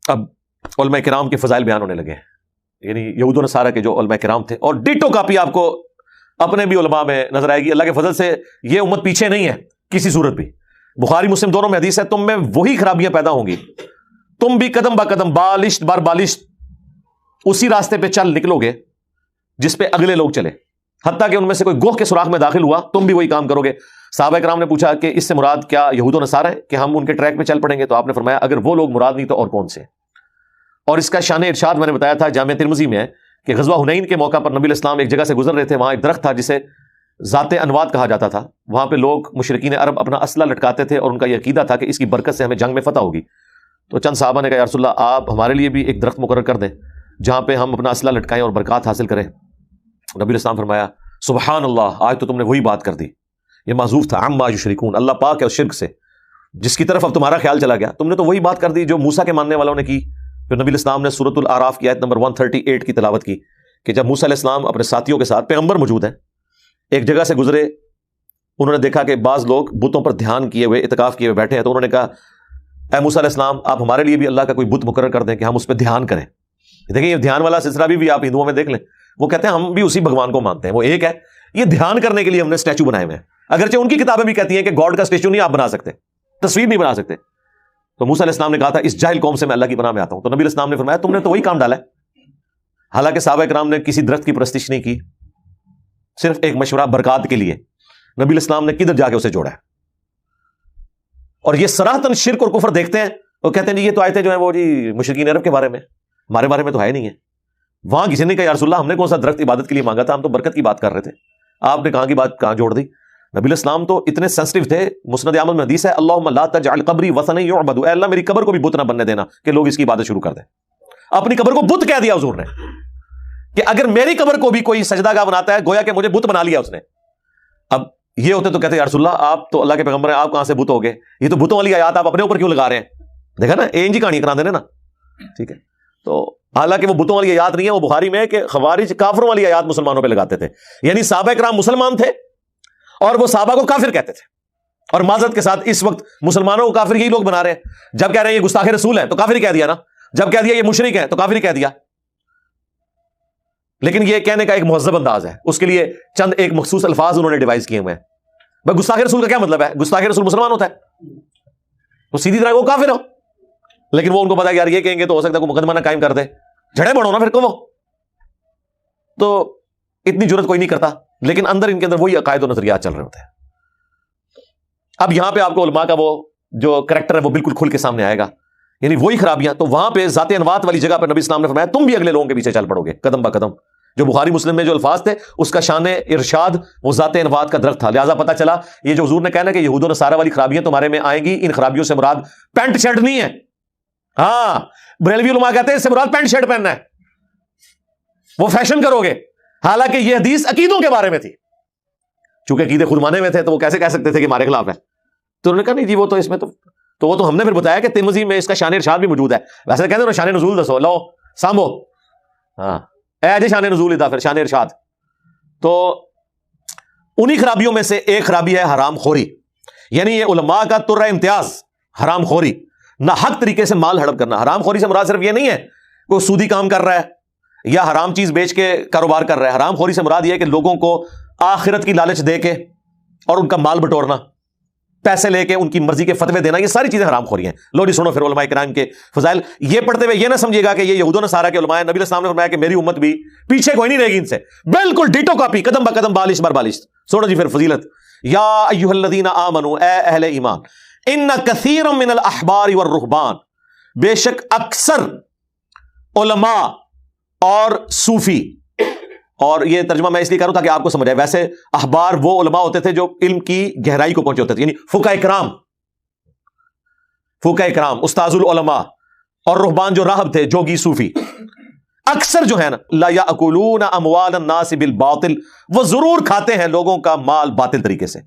اب علماء کرام کے فضائل بیان ہونے لگے، یعنی یہود و نصارہ کے جو علماء کرام تھے، اور ڈیٹو کاپی آپ کو اپنے بھی علماء میں نظر آئے گی۔ اللہ کے فضل سے یہ امت پیچھے نہیں ہے کسی صورت بھی، بخاری مسلم دونوں میں حدیث ہے، تم میں وہی خرابیاں پیدا ہوں گی، تم بھی قدم با قدم بالشت بار بالشت اسی راستے پہ چل نکلو گے جس پہ اگلے لوگ چلے، حتیٰ کہ ان میں سے کوئی گوہ کے سوراخ میں داخل ہوا تم بھی وہی کام کرو گے۔ صحابہ کرام نے پوچھا کہ اس سے مراد کیا یہود و نصارہ ہے کہ ہم ان کے ٹریک پہ چل پڑیں گے؟ تو آپ نے فرمایا اگر وہ لوگ مراد نہیں تو اور کون سے؟ اور اس کا شان ارشاد میں نے بتایا تھا جامع ترمذی میں ہے کہ غزوہ حنین کے موقع پر نبی علیہ السلام ایک جگہ سے گزر رہے تھے، وہاں ایک درخت تھا جسے ذات انواد کہا جاتا تھا، وہاں پہ لوگ مشرکین عرب اپنا اسلحہ لٹکاتے تھے اور ان کا یہ عقیدہ تھا کہ اس کی برکت سے ہمیں جنگ میں فتح ہوگی۔ تو چند صحابہ نے کہا یا رسول اللہ آپ ہمارے لیے بھی ایک درخت مقرر کر دیں جہاں پہ ہم اپنا اسلحہ لٹکائیں اور برکات حاصل کریں۔ نبی علیہ السلام فرمایا سبحان اللہ، آج تو تم نے وہی بات کر دی، یہ معذوف تھا عما یشرکون، اللہ پاک ہے اس شرک سے جس کی طرف اب تمہارا خیال چلا گیا، تم نے تو وہی بات کر دی جو موسیٰ کے ماننے والوں نے کی۔ پھر نبی علیہ السلام نے سورۃ الاعراف کی آیت نمبر 138 کی تلاوت کی کہ جب موسیٰ علیہ السلام اپنے ساتھیوں کے ساتھ، پیغمبر موجود ہیں، ایک جگہ سے گزرے، انہوں نے دیکھا کہ بعض لوگ بتوں پر دھیان کیے ہوئے، اعتکاف کیے ہوئے بیٹھے ہیں، تو انہوں نے کہا اے موسیٰ علیہ السلام آپ ہمارے لیے بھی اللہ کا کوئی بت مقرر کر دیں کہ ہم اس پہ دھیان کریں۔ دیکھیں یہ دھیان والا سلسلہ بھی آپ ہندوؤں میں دیکھ لیں، وہ کہتے ہیں ہم بھی اسی بھگوان کو مانتے ہیں، وہ ایک ہے، یہ دھیان کرنے کے لیے ہم نے اسٹیچو بنائے ہوئے ہیں، اگرچہ ان کی کتابیں بھی کہتی ہیں کہ گاڈ کا اسٹیچو نہیں آپ بنا سکتے، تصویر نہیں بنا سکتے۔ تو موسیٰ علیہ السلام نے کہا تھا اس جاہل قوم سے میں اللہ کی پناہ میں آتا ہوں۔ تو نبی علیہ السلام نے فرمایا تم نے تو وہی کام ڈالا ہے۔ حالانکہ صحابہ کرام نے کسی درخت کی پرستش نہیں کی، صرف ایک مشورہ برکات کے لیے، نبی علیہ السلام نے کدھر جا کے اسے جوڑا ہے۔ اور یہ صراحتاً شرک اور کفر دیکھتے ہیں، وہ کہتے ہیں جی یہ تو آیتیں جو ہیں وہ جی مشرکین عرب کے بارے میں، ہمارے بارے میں تو ہے نہیں ہے۔ وہاں کسی نے کہا یا رسول اللہ ہم نے کون سا درخت عبادت کے لیے مانگا تھا، ہم تو برکت کی بات کر رہے تھے، آپ نے کہاں کی بات کہاں جوڑ دی؟ نبی علیہ السلام تو اتنے سینسٹیو تھے، مسند احمد میں حدیث ہے اللہم لا تجعل قبری وثنا یعبد، اے اللہ میری قبر کو بھی بت نہ بننے دینا کہ لوگ اس کی عبادت شروع کر دیں۔ اپنی قبر کو بت کہہ دیا حضور نے کہ اگر میری قبر کو بھی کوئی سجدہ گاہ بناتا ہے گویا کہ مجھے بت بنا لیا اس نے۔ اب یہ ہوتے تو کہتے یا رسول اللہ آپ تو اللہ کے پیغمبر ہیں، آپ کہاں سے بت ہو گئے، یہ تو بتوں والی آیات آپ اپنے اوپر کیوں لگا رہے ہیں؟ دیکھا نا این جی کہانی کرا دینے نا، ٹھیک ہے۔ تو حالانکہ وہ بتوں والی آیات نہیں ہے، وہ بخاری میں ہے کہ خوارج کافروں والی آیات مسلمانوں پہ لگاتے تھے، یعنی صحابہ کرام مسلمان تھے اور وہ صحابہ کو کافر کہتے تھے، اور معذرت کے ساتھ اس وقت مسلمانوں کو کافر یہی لوگ بنا رہے ہیں، جب کہہ رہے ہیں یہ گستاخ رسول ہے تو کافر ہی کہہ دیا نا، جب کہہ دیا یہ مشرک ہے تو کافر ہی کہہ دیا۔ لیکن یہ کہنے کا ایک مہذب انداز ہے، اس کے لیے چند ایک مخصوص الفاظ انہوں نے ڈیوائز کیے ہوئے ہیں۔ بھائی گستاخ رسول کا کیا مطلب ہے؟ گستاخ رسول مسلمان ہوتا ہے، وہ سیدھی طرح وہ کافر ہو، لیکن وہ ان کو پتا کہ یار یہ کہیں گے تو ہو سکتا ہے کوئی مقدمہ نہ قائم کر دے، جھڑے بڑھو نا پھر کو، وہ تو اتنی جرت کوئی نہیں کرتا، لیکن اندر ان کے اندر وہی عقائد و نظریات چل رہے ہوتے ہیں۔ اب یہاں پہ آپ کو علماء کا وہ جو کریکٹر ہے وہ بالکل کھل کے سامنے آئے گا، یعنی وہی خرابیاں۔ تو وہاں پہ ذات انوات والی جگہ پہ نبی اسلام نے فرمایا تم بھی اگلے لوگوں کے پیچھے چل پڑو گے قدم با قدم۔ جو بخاری مسلم میں جو الفاظ تھے اس کا شان ارشاد وہ ذات انوات کا درخت تھا، لہٰذا پتہ چلا یہ جو حضور نے کہنا کہ یہود و نصارہ والی خرابیاں تمہارے میں آئیں گی، ان خرابیوں سے مراد پینٹ شرٹ نہیں ہے۔ ہاں بریلوی علماء کہتے ہیں اس سے مراد پینٹ شرٹ پہننا ہے، وہ فیشن کرو گے، حالانکہ یہ حدیث عقیدوں کے بارے میں تھی، چونکہ عقیدے خود مانے میں تھے تو وہ کیسے کہہ سکتے تھے کہ ہمارے خلاف ہے؟ تو انہوں نے کہا نہیں جی وہ تو اس میں تو وہ تو ہم نے پھر بتایا کہ ترمذی میں اس کا شان ارشاد بھی موجود ہے، ویسے کہتے ہیں شان نزول دسو، لو سامو، ہاں اے جی شان نزول ادا، پھر شان ارشاد۔ تو انہی خرابیوں میں سے ایک خرابی ہے حرام خوری، یعنی یہ علماء کا ترہ امتیاز حرام خوری، نہ حق طریقے سے مال ہڑپ کرنا۔ حرام خوری سے مراد صرف یہ نہیں ہے کوئی سودی کام کر رہا ہے یا حرام چیز بیچ کے کاروبار کر رہا ہے، حرام خوری سے مراد یہ ہے کہ لوگوں کو آخرت کی لالچ دے کے اور ان کا مال بٹورنا، پیسے لے کے ان کی مرضی کے فتوے دینا، یہ ساری چیزیں حرام خوری ہیں۔ لو جی سنو پھر علماء کرام کے فضائل، یہ پڑھتے ہوئے یہ نہ سمجھے گا کہ یہ یہود و نصارہ کے علماء ہیں۔ نبی علیہ السلام نے فرمایا کہ میری امت بھی پیچھے کوئی نہیں رہے گی ان سے، بالکل ڈیٹو کاپی، قدم با قدم بالش بر بالش۔ سنو جی پھر فضیلت، یا ایھا الذین آمنوا، اے اہل ایمان، ان کثیرا من الاحبار والرہبان، بے شک اکثر علماء اور صوفی، اور یہ ترجمہ میں اس لیے کروں تاکہ آپ کو سمجھ آئے، ویسے احبار وہ علماء ہوتے تھے جو علم کی گہرائی کو پہنچے ہوتے تھے، یعنی فقہ کرام استاذ العلماء، اور رہبان جو راہب تھے جوگی صوفی، اکثر جو ہے نا لا یاکلون اموال الناس بالباطل، وہ ضرور کھاتے ہیں لوگوں کا مال باطل طریقے سے،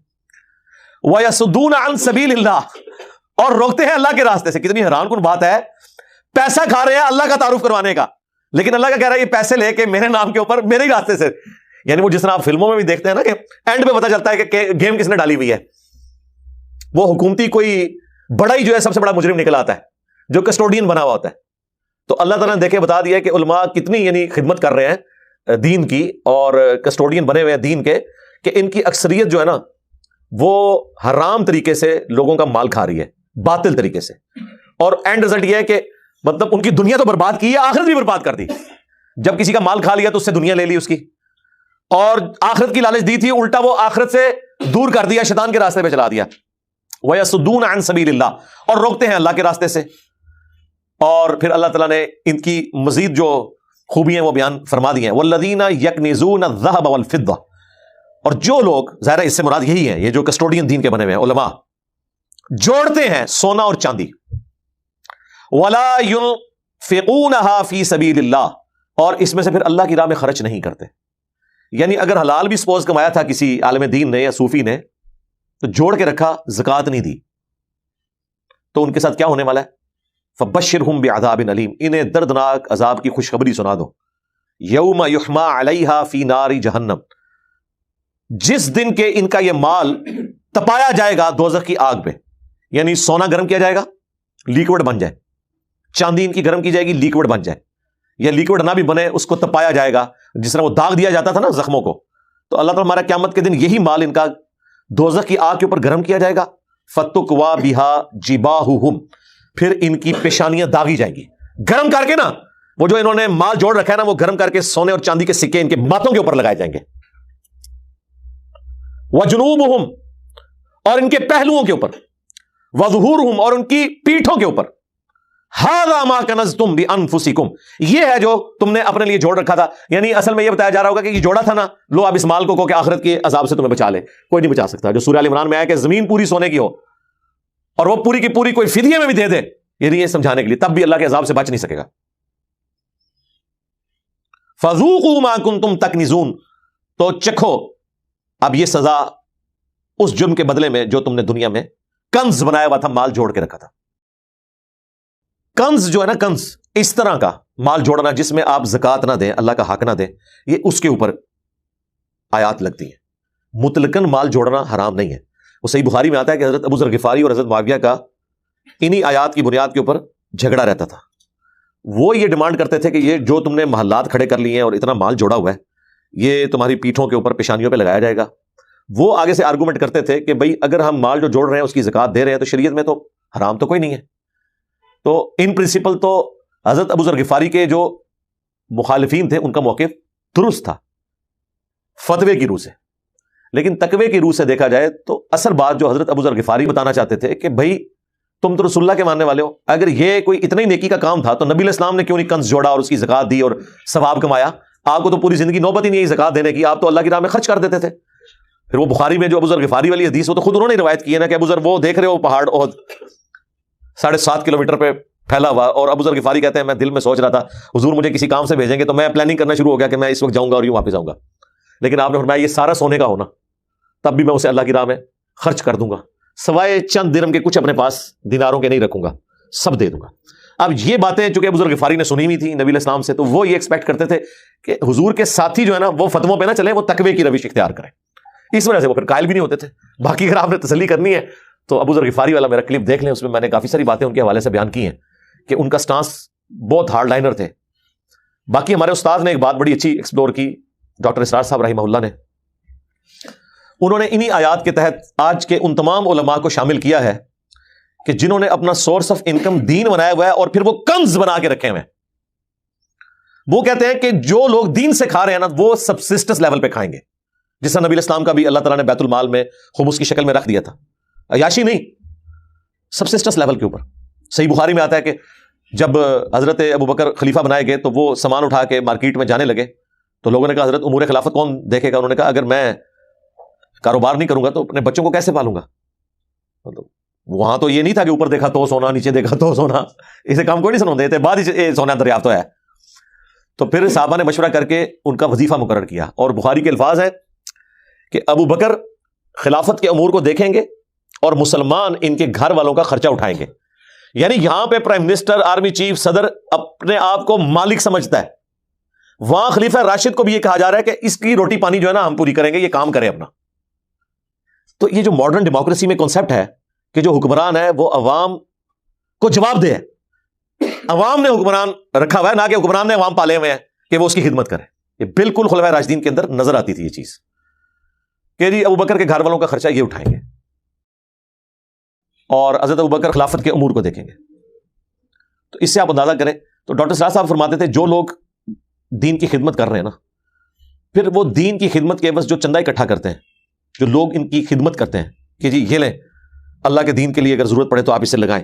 ویصدون عن سبیل اللہ، اور روکتے ہیں اللہ کے راستے سے۔ کتنی حیران کن بات ہے، پیسہ کھا رہے ہیں اللہ کا تعارف کروانے کا، لیکن اللہ کا کہہ رہا ہے یہ پیسے لے کے میرے نام کے اوپر میرے ہی راستے سے، یعنی وہ جس طرح آپ فلموں میں بھی دیکھتے ہیں نا کہ اینڈ پہ پتہ چلتا ہے کہ گیم کس نے ڈالی ہوئی ہے، وہ حکومتی کوئی بڑا ہی جو ہے سب سے بڑا مجرم نکل آتا ہے جو کسٹوڈین بنا ہوا ہوتا ہے، تو اللہ تعالیٰ نے دیکھے بتا دیا کہ علماء کتنی یعنی خدمت کر رہے ہیں دین کی اور کسٹوڈین بنے ہوئے ہیں دین کے، کہ ان کی اکثریت جو ہے نا وہ حرام طریقے سے لوگوں کا مال کھا رہی ہے، باطل طریقے سے، اور اینڈ رزلٹ یہ ہے کہ مطلب ان کی دنیا تو برباد کی ہے، آخرت بھی برباد کر دی۔ جب کسی کا مال کھا لیا تو اس سے دنیا لے لی اس کی، اور آخرت کی لالچ دی تھی، الٹا وہ آخرت سے دور کر دیا، شیطان کے راستے پہ چلا دیا۔ وَيَصُدُّونَ عَن سَبِيلِ اللَّهِ، اور روکتے ہیں اللہ کے راستے سے۔ اور پھر اللہ تعالیٰ نے ان کی مزید جو خوبیاں وہ بیان فرما دی ہیں، وَالَّذِينَ يَكْنِزُونَ الذَّهَبَ وَالْفِضَّةَ، اور جو لوگ، ظاہر ہے اس سے مراد یہی ہے، یہ جو کسٹوڈین دین کے بنے ہوئے ہیں علماء، جوڑتے ہیں سونا اور چاندی، وَلَا يُنْفِقُونَهَا فِي سَبِيلِ اللَّهِ، اور اس میں سے پھر اللہ کی راہ میں خرچ نہیں کرتے۔ یعنی اگر حلال بھی سپوز کمایا تھا کسی عالم دین نے یا صوفی نے، تو جوڑ کے رکھا، زکوٰۃ نہیں دی، تو ان کے ساتھ کیا ہونے والا ہے؟ فَبَشِّرْهُمْ بِعَذَابٍ أَلِيمٍ، انہیں دردناک عذاب کی خوشخبری سنا دو۔ يَوْمَ يُحْمَى عَلَيْهَا فِي نَارِ جَهَنَّمَ، جس دن کے ان کا یہ مال تپایا جائے گا دوزخ کی آگ پہ، یعنی سونا گرم کیا جائے گا لیکوڈ بن جائے، چاندی ان کی گرم کی جائے گی لیکوڈ بن جائے، یا لیکوڈ نہ بھی بنے اس کو تپایا جائے گا، جس طرح وہ داغ دیا جاتا تھا نا زخموں کو، تو اللہ تعالیٰ ہمارا قیامت کے دن یہی مال ان کا دوزخ کی آگ کے اوپر گرم کیا جائے گا۔ فَتُكْوَى بِهَا جِبَاهُهُمْ، پھر ان کی پیشانیاں داغی جائیں گی، گرم کر کے نا، وہ جو انہوں نے مال جوڑ رکھا ہے نا، وہ گرم کر کے سونے اور چاندی کے سکے ان کے ماتھوں کے اوپر لگائے جائیں گے۔ وَجُنُوبُهُمْ، اور ان کے پہلوؤں کے اوپر، وَظُهُورُهُمْ، اور ان کی پیٹھوں کے اوپر۔ هَذَا مَا كَنَزْتُمْ بِأَنفُسِكُمْ، یہ ہے جو تم نے اپنے لیے جوڑ رکھا تھا۔ یعنی اصل میں یہ بتایا جا رہا ہوگا کہ یہ جوڑا تھا نا، لو اب اس مال کو کہ آخرت کے عذاب سے تمہیں بچا لے، کوئی نہیں بچا سکتا۔ جو سورہ ال عمران میں آیا کہ زمین پوری سونے کی ہو اور وہ پوری کی پوری کوئی فدیے میں بھی دے دے، یعنی یہ سمجھانے کے لیے، تب بھی اللہ کے عذاب سے بچ نہیں سکے گا۔ فَذُوقُوا مَا كُنتُمْ تَكْنِزُونَ، تو چکھو اب یہ سزا اس جرم کے بدلے میں جو تم نے دنیا میں کنز بنایا ہوا تھا، مال جوڑ کے رکھا تھا۔ کنز جو ہے نا، کنز اس طرح کا مال جوڑنا جس میں آپ زکوٰۃ نہ دیں، اللہ کا حق نہ دیں، یہ اس کے اوپر آیات لگتی ہیں۔ مطلقاً مال جوڑنا حرام نہیں ہے۔ وہ صحیح بخاری میں آتا ہے کہ حضرت ابو ذر غفاری اور حضرت معاویہ کا انہی آیات کی بنیاد کے اوپر جھگڑا رہتا تھا۔ وہ یہ ڈیمانڈ کرتے تھے کہ یہ جو تم نے محلات کھڑے کر لیے ہیں اور اتنا مال جوڑا ہوا ہے، یہ تمہاری پیٹھوں کے اوپر، پیشانیوں پہ لگایا جائے گا۔ وہ آگے سے آرگومنٹ کرتے تھے کہ بھئی اگر ہم مال جو جوڑ رہے ہیں اس کی زکوٰۃ دے رہے ہیں تو شریعت میں تو حرام تو کوئی نہیں ہے۔ تو ان پرنسپل تو حضرت ابو ذر غفاری کے جو مخالفین تھے ان کا موقف درست تھا فتوے کی روح سے، لیکن تقوی کی روح سے دیکھا جائے تو اصل بات جو حضرت ابو ذر غفاری بتانا چاہتے تھے کہ بھئی تم تو رسول اللہ کے ماننے والے ہو، اگر یہ کوئی اتنا ہی نیکی کا کام تھا تو نبی علیہ السلام نے کیوں نہیں کنز جوڑا اور اس کی زکوٰۃ دی اور ثواب کمایا؟ آپ کو تو پوری زندگی نوبت ہی نہیں ہے زکوٰۃ دینے کی، آپ تو اللہ کی راہ میں خرچ کر دیتے تھے۔ پھر وہ بخاری میں جو ابو ذر غفاری والی حدیث، وہ تو خود انہوں نے روایت کی ہے نا کہ ابو ذر وہ دیکھ رہے ہو پہاڑ احد 7.5 کلومیٹر پہ پھیلا ہوا، اور ابو ذر غفاری کہتے ہیں میں دل میں سوچ رہا تھا حضور مجھے کسی کام سے بھیجیں گے تو میں پلاننگ کرنا شروع ہو گیا کہ میں اس وقت جاؤں گا اور یوں واپس آؤں گا، لیکن آپ نے فرمایا یہ سارا سونے کا ہونا تب بھی میں اسے اللہ کی راہ میں خرچ کر دوں گا، سوائے چند درہم کے کچھ اپنے پاس دیناروں کے نہیں رکھوں گا، سب دے دوں گا۔ اب یہ باتیں چونکہ ابو ذر غفاری نے سنی ہوئی تھی نبی علیہ السلام سے، تو وہ یہ ایکسپیکٹ کرتے تھے کہ حضور کے ساتھی جو ہے نا وہ فتووں پہ نہ چلیں، وہ تقوی کی روش اختیار کریں، اس وجہ سے وہ پھر قائل بھی نہیں ہوتے تھے۔ باقی اگر آپ نے تسلی کرنی ہے تو ابو ذر غفاری والا میرا کلپ دیکھ لیں، اس میں میں نے کافی ساری باتیں ان کے حوالے سے بیان کی ہیں کہ ان کا سٹانس بہت ہارڈ لائنر تھے۔ باقی ہمارے استاد نے ایک بات بڑی اچھی ایکسپلور کی، ڈاکٹر اسرار صاحب رحمہ اللہ نے، انہوں نے انہی آیات کے تحت آج کے ان تمام علماء کو شامل کیا ہے کہ جنہوں نے اپنا سورس آف انکم دین بنایا ہوا ہے اور پھر وہ کنز بنا کے رکھے ہوئے ہیں۔ وہ کہتے ہیں کہ جو لوگ دین سے کھا رہے ہیں نا وہ سبسسٹنس لیول پہ کھائیں گے، جس طرح نبی الاسلام کا بھی اللہ تعالیٰ نے بیت المال میں خمس کی شکل میں رکھ دیا تھا، عیاشی نہیں، سبسسٹنس لیول کے اوپر۔ صحیح بخاری میں آتا ہے کہ جب حضرت ابو بکر خلیفہ بنائے گئے تو وہ سامان اٹھا کے مارکیٹ میں جانے لگے، تو لوگوں نے کہا حضرت امور خلافت کون دیکھے گا؟ انہوں نے کہا اگر میں کاروبار نہیں کروں گا تو اپنے بچوں کو کیسے پالوں گا؟ وہاں تو یہ نہیں تھا کہ اوپر دیکھا تو سونا، نیچے دیکھا تو سونا، اسے کام کوئی نہیں سنو دیتے، بعد ہی سونا دریافت ہوا ہے۔ تو پھر صحابہ نے مشورہ کر کے ان کا وظیفہ مقرر کیا، اور بخاری کے الفاظ ہیں کہ ابو بکر خلافت کے امور کو دیکھیں گے اور مسلمان ان کے گھر والوں کا خرچہ اٹھائیں گے۔ یعنی یہاں پہ پرائم منسٹر، آرمی چیف، صدر اپنے آپ کو مالک سمجھتا ہے، وہاں خلیفہ راشد کو بھی یہ کہا جا رہا ہے کہ اس کی روٹی پانی جو ہے نا ہم پوری کریں گے، یہ کام کریں اپنا۔ تو یہ جو ماڈرن ڈیموکریسی میں کنسپٹ ہے کہ جو حکمران ہے وہ عوام کو جواب دے ہے، عوام نے حکمران رکھا ہوا ہے، نہ کہ حکمران نے عوام پالے ہوئے ہیں کہ وہ اس کی خدمت کرے. یہ بالکل خلفائے راشدین کے اندر نظر آتی تھی یہ چیز کہ جی ابو بکر کے گھر والوں کا خرچہ یہ اٹھائیں گے اور حضرت ابو بکر خلافت کے امور کو دیکھیں گے. تو اس سے آپ اندازہ کریں. تو ڈاکٹر سراج صاحب فرماتے تھے جو لوگ دین کی خدمت کر رہے ہیں نا، پھر وہ دین کی خدمت کے عوض جو چندہ اکٹھا کرتے ہیں، جو لوگ ان کی خدمت کرتے ہیں کہ جی یہ لیں اللہ کے دین کے لیے اگر ضرورت پڑے تو آپ اسے لگائیں،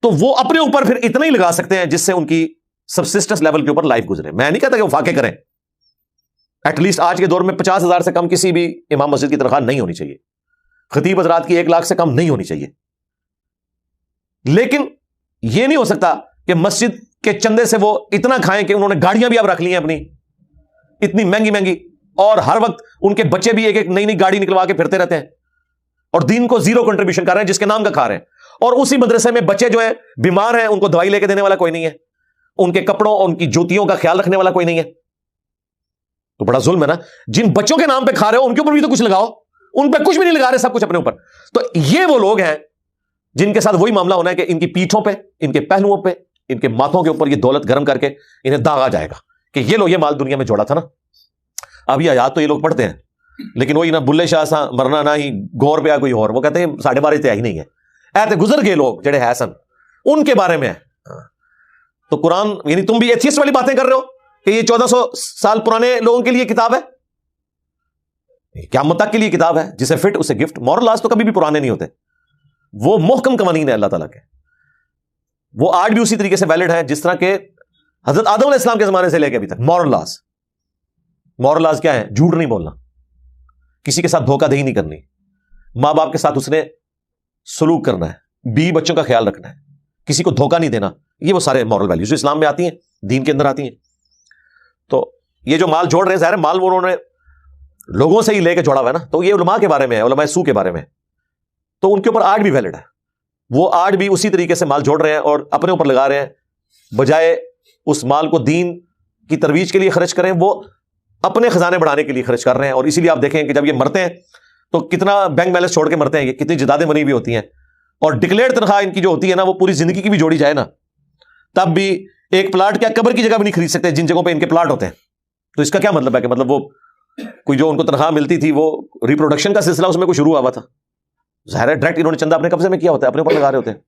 تو وہ اپنے اوپر پھر اتنا ہی لگا سکتے ہیں جس سے ان کی سبسسٹنس لیول کے اوپر لائف گزرے. میں نہیں کہتا کہ وہ فاقے کریں، ایٹ لیسٹ آج کے دور میں 50,000 سے کم کسی بھی امام مسجد کی تنخواہ نہیں ہونی چاہیے، خطیب حضرات کی 1 لاکھ سے کم نہیں ہونی چاہیے. لیکن یہ نہیں ہو سکتا کہ مسجد کے چندے سے وہ اتنا کھائیں کہ انہوں نے گاڑیاں بھی اب رکھ لی ہیں اپنی اتنی مہنگی مہنگی، اور ہر وقت ان کے بچے بھی ایک ایک نئی نئی گاڑی نکلوا کے پھرتے رہتے ہیں اور دین کو زیرو کنٹریبیوشن کر رہے ہیں جس کے نام کا کھا رہے ہیں. اور اسی مدرسے میں بچے جو ہیں بیمار ہیں، ان کو دوائی لے کے دینے والا کوئی نہیں ہے، ان کے کپڑوں اور ان کی جوتیوں کا خیال رکھنے والا کوئی نہیں ہے. تو بڑا ظلم ہے نا. جن بچوں کے نام پہ کھا رہے ہو ان کے اوپر بھی تو کچھ لگاؤ، ان پہ کچھ بھی نہیں لگا رہے، سب کچھ اپنے اوپر. تو یہ وہ لوگ ہیں جن کے ساتھ وہی معاملہ ہونا ہے کہ ان کی پیٹھوں پہ، ان کے پہلوؤں پہ، ان کے ماتھوں کے اوپر یہ دولت گرم کر کے انہیں داغا جائے گا کہ یہ لو یہ مال دنیا میں جوڑا تھا نا. اب یہ آیات تو یہ لوگ پڑھتے ہیں لیکن وہی نہ بلے شاہ سا مرنا نہ ہی گور پہ کوئی اور، وہ کہتے ہیں 12.5 ہی نہیں ہے. ایسے گزر گئے لوگ جڑے ہے سن ان کے بارے میں ہے. تو قرآن یعنی تم بھی ایتھیسٹ والی باتیں کر رہے ہو کہ یہ 1400 سال پرانے لوگوں کے لیے کتاب ہے، قیامت تک کے لیے کتاب ہے، جسے فٹ اسے گفٹ. مورل لاز تو کبھی بھی پرانے نہیں ہوتے، وہ محکم قوانین ہے اللہ تعالیٰ کے، وہ آج بھی اسی طریقے سے ویلڈ ہیں جس طرح کہ حضرت آدم علیہ السلام کے زمانے سے لے کے ابھی تک. مورل لاز کیا ہے؟ جھوٹ نہیں بولنا، کسی کے ساتھ دھوکہ دہی نہیں کرنی، ماں باپ کے ساتھ اس نے سلوک کرنا ہے، بیوی بچوں کا خیال رکھنا ہے، کسی کو دھوکہ نہیں دینا. یہ وہ سارے مورل ویلیوز جو اسلام میں آتی ہیں، دین کے اندر آتی ہیں. تو یہ جو مال جوڑ رہے ہیں، ظاہر مال وہ انہوں نے لوگوں سے ہی لے کے جوڑا ہوا ہے نا. تو یہ علماء کے بارے میں ہے، علماء سو کے بارے میں، تو ان کے اوپر آج بھی ویلڈ ہے. وہ آج بھی اسی طریقے سے مال جوڑ رہے ہیں اور اپنے اوپر لگا رہے ہیں، بجائے اس مال کو دین کی ترویج کے لیے خرچ کریں وہ اپنے خزانے بڑھانے کے لیے خرچ کر رہے ہیں. اور اسی لیے آپ دیکھیں کہ جب یہ مرتے ہیں تو کتنا بینک بیلنس چھوڑ کے مرتے ہیں، یہ کتنی جدادیں بنی ہوئی ہوتی ہیں، اور ڈکلیئرڈ تنخواہ ان کی جو ہوتی ہے نا وہ پوری زندگی کی بھی جوڑی جائے نا تب بھی ایک پلاٹ کیا قبر کی جگہ بھی نہیں خرید سکتے جن جگہوں پہ ان کے پلاٹ ہوتے ہیں. تو اس کا کیا مطلب ہے کہ مطلب وہ کوئی جو ان کو تنخواہ ملتی تھی وہ ریپروڈکشن کا سلسلہ اس میں کوئی شروع ہوا تھا. ظاہر ہے ڈائریکٹ انہوں نے چندہ اپنے قبضے میں کیا ہوتا ہے، اپنے اوپر لگا رہے ہوتے ہیں.